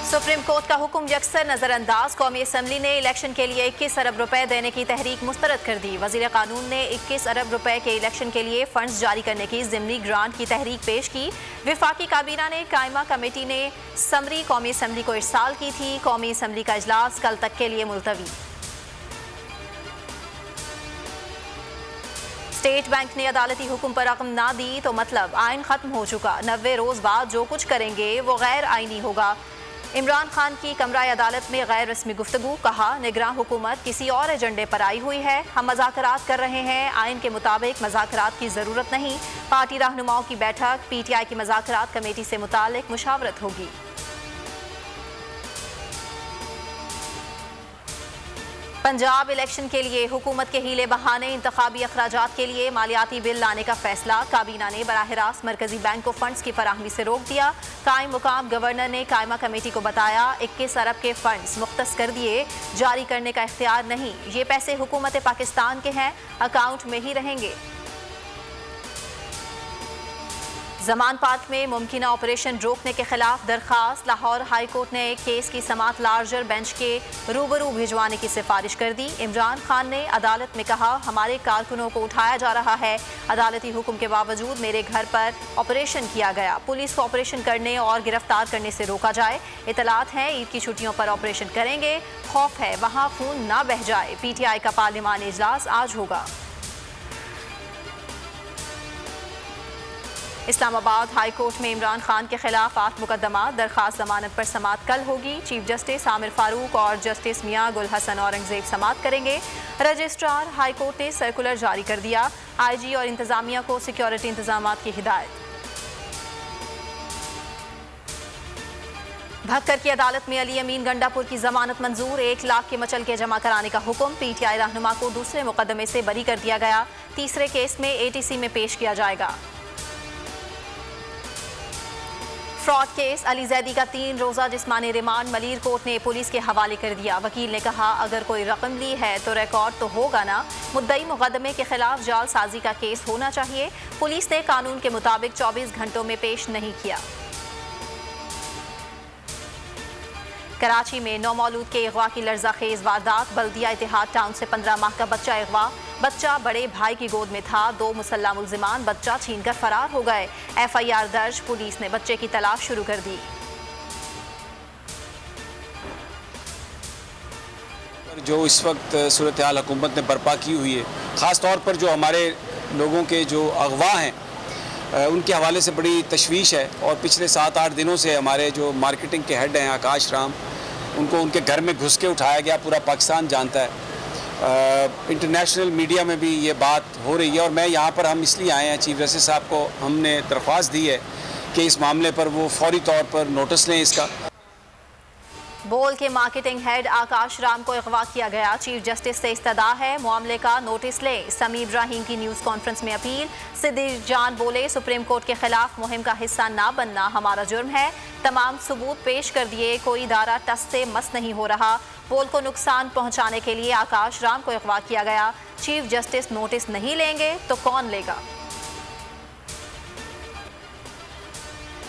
Supreme court का हुक्म यकसर नजरअंदाज। कौमी असम्बली ने इलेक्शन के लिए 21 अरब रुपए देने की तहरीक मुस्तरद कर दी। वजीर कानून ने 21 अरब रुपए के इलेक्शन के लिए फंड्स जारी करने की जिमनी ग्रांट की तहरीक पेश की। विफाकी काबीना ने कायमा कमेटी ने समरी कौमी असम्बली को इरसाल की थी। कौमी असम्बली का इजलास कल तक के लिए मुलतवी। स्टेट बैंक ने अदालती हुक्म पर रकम ना दी तो मतलब आइन खत्म हो चुका। 90 रोज बाद जो कुछ करेंगे वो गैर आइनी होगा। इमरान खान की कमराए अदालत में गैर रस्मी गुफ्तगू। कहा, निगरान हुकूमत किसी और एजेंडे पर आई हुई है। हम मज़ाकरात कर रहे हैं, आइन के मुताबिक मज़ाकरात की ज़रूरत नहीं। पार्टी रहनुमाओं की बैठक, PTI की मज़ाकरात कमेटी से मुतालिक मुशावरत होगी। पंजाब इलेक्शन के लिए हुकूमत के हीले बहाने इंतखाबी अखराजात के लिए मालियाती बिल लाने का फैसला। काबीना ने बराह रास्त मरकजी बैंक को फंड्स की फराहमी से रोक दिया। कायम मुकाम गवर्नर ने कायमा कमेटी को बताया, 21 अरब के फंड्स मुख्तस कर दिए, जारी करने का इख्तियार नहीं। ये पैसे हुकूमत पाकिस्तान के हैं, अकाउंट में ही रहेंगे। जमान पार्क में मुमकिना ऑपरेशन रोकने के खिलाफ दरखास्त। लाहौर हाई कोर्ट ने केस की समात लार्जर बेंच के रूबरू भिजवाने की सिफारिश कर दी। इमरान खान ने अदालत में कहा, हमारे कारकुनों को उठाया जा रहा है, अदालती हुक्म के बावजूद मेरे घर पर ऑपरेशन किया गया। पुलिस को ऑपरेशन करने और गिरफ्तार करने से रोका जाए। इतलात हैं ईद की छुट्टियों पर ऑपरेशन करेंगे। खौफ है वहाँ खून ना बह जाए। PTI का पार्लिमानी इजलास आज होगा। इस्लामाबाद हाई कोर्ट में इमरान खान के खिलाफ 8 मुकदमा। दरखास्त जमानत पर समात कल होगी। चीफ जस्टिस आमिर फारूक और जस्टिस मियां गुल हसन औरंगजेब समात करेंगे। रजिस्ट्रार हाई कोर्ट ने सर्कुलर जारी कर दिया। IG और इंतजामिया को सिक्योरिटी इंतजामात की हिदायत। भक्कर की अदालत में अली अमीन गंडापुर की जमानत मंजूर। 1 लाख के मचल के जमा कराने का हुक्म। PTI रहनुमा को दूसरे मुकदमे से बरी कर दिया गया। तीसरे केस में ATC में पेश किया जाएगा। फ्रॉड केस अली जैदी का 3 रोज़ा जिस्मानी रिमांड मलीर कोर्ट ने पुलिस के हवाले कर दिया। वकील ने कहा, अगर कोई रकम ली है तो रिकॉर्ड तो होगा ना। मुद्दई मुकदमे के खिलाफ जालसाजी का केस होना चाहिए। पुलिस ने कानून के मुताबिक 24 घंटों में पेश नहीं किया। कराची में नौमौलूद के अगवा की लर्जाखेज वारदात। बल्दिया इतिहाद टाउन से 15 माह का बच्चा अगवा। बच्चा बड़े भाई की गोद में था। 2 मुसल्लह मुल्जिमान बच्चा छीनकर फरार हो गए। FIR दर्ज। पुलिस ने बच्चे की तलाश शुरू कर दी। जो इस वक्त सूरत हाल हुकूमत ने बर्पा की हुई है, ख़ास तौर पर जो हमारे लोगों के जो अगवा हैं उनके हवाले से बड़ी तशवीश है। और पिछले 7-8 दिनों से हमारे जो मार्केटिंग के हेड हैं आकाश राम, उनको उनके घर में घुस के उठाया गया। पूरा पाकिस्तान जानता है। इंटरनेशनल मीडिया में भी ये बात हो रही है। और मैं यहाँ पर हम इसलिए आए हैं, चीफ जस्टिस साहब को हमने दरख्वास्त दी है कि इस मामले पर वो फौरी तौर पर नोटिस लें इसका। बोल के मार्केटिंग हेड आकाश राम को अगवा किया गया। चीफ जस्टिस से इस्तदा है मामले का नोटिस ले। समी इब्राहिम की न्यूज़ कॉन्फ्रेंस में अपील। सिद्दीक जान बोले, सुप्रीम कोर्ट के खिलाफ मुहिम का हिस्सा ना बनना हमारा जुर्म है। तमाम सबूत पेश कर दिए, कोई इदारा टस से मस नहीं हो रहा। बोल को नुकसान पहुंचाने के लिए आकाश राम को अगवा किया गया। चीफ जस्टिस नोटिस नहीं लेंगे तो कौन लेगा।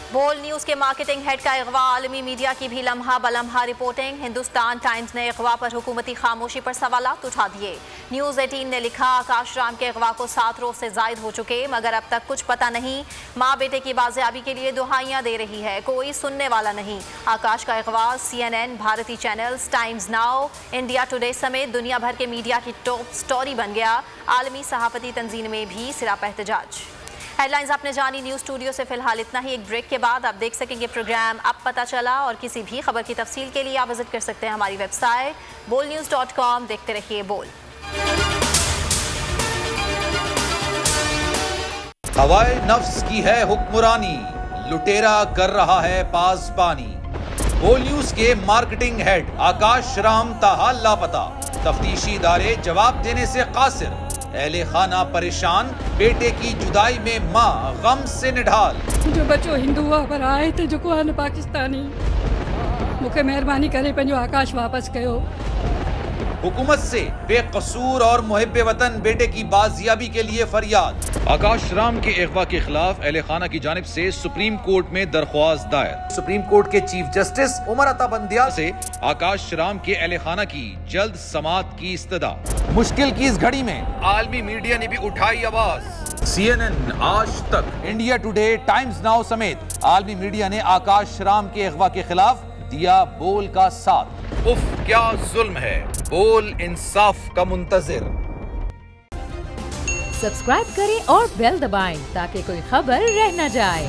बोल न्यूज़ के मार्केटिंग हेड का अगवा। आलमी मीडिया की भी लम्हा बलम्हा रिपोर्टिंग। हिंदुस्तान टाइम्स ने अगवा पर हुकूमती खामोशी पर सवालात उठा दिए। न्यूज़ 18 ने लिखा, आकाश राम के अगवा को 7 रोज से जायद हो चुके, मगर अब तक कुछ पता नहीं। माँ बेटे की बाजियाबी के लिए दुहाइयाँ दे रही है, कोई सुनने वाला नहीं। आकाश का अगवा CNN, भारतीय channels, times now, India today समेत दुनिया भर के मीडिया की टॉप स्टोरी बन गया। आलमी सहाफती तंजीम में भी सिरापा एहतजाज। हेडलाइंस आपने जानी। न्यूज़ स्टूडियो से फिलहाल इतना ही। एक ब्रेक के बाद आप देख सकेंगे प्रोग्राम अब पता चला। और किसी भी खबर की तफसील के लिए आप विजिट कर सकते हैं हमारी वेबसाइट bolnews.com। देखते रहिए बोल। हवाए नफ्स की है हुक्मरानी, लुटेरा कर रहा है पासबानी। बोल न्यूज के मार्केटिंग हेड आकाश राम ताहा लापता। तफ्तीशी इदारे जवाब देने से कासिर। अहले खाना परेशान, बेटे की जुदाई में माँ गम से निढाल। जो बच्चो हिंदू पर आए थे जो को पाकिस्तानी, मुझे मेहरबानी करे पंहिंजो आकाश वापस कयो। हुकूमत से बेकसूर और मुहिब्बे वतन बेटे की बाजियाबी के लिए फरियाद। आकाश राम के अगवा के खिलाफ अहले खाना की जानिब से सुप्रीम कोर्ट में दरख्वास्त दायर। सुप्रीम कोर्ट के चीफ जस्टिस उमर अता बंदियाल से आकाश राम के अहले खाना की जल्द समाअत की इस्तदा। मुश्किल की इस घड़ी में आलमी मीडिया ने भी उठाई आवाज। CNN, आज तक, इंडिया टुडे, टाइम्स नाउ समेत आलमी मीडिया ने आकाश राम के अगवा के खिलाफ दिया बोल का साथ। उफ क्या जुल्म है, बोल इंसाफ का मुंतजिर। सब्सक्राइब करें और बेल दबाएं ताकि कोई खबर रह न जाए।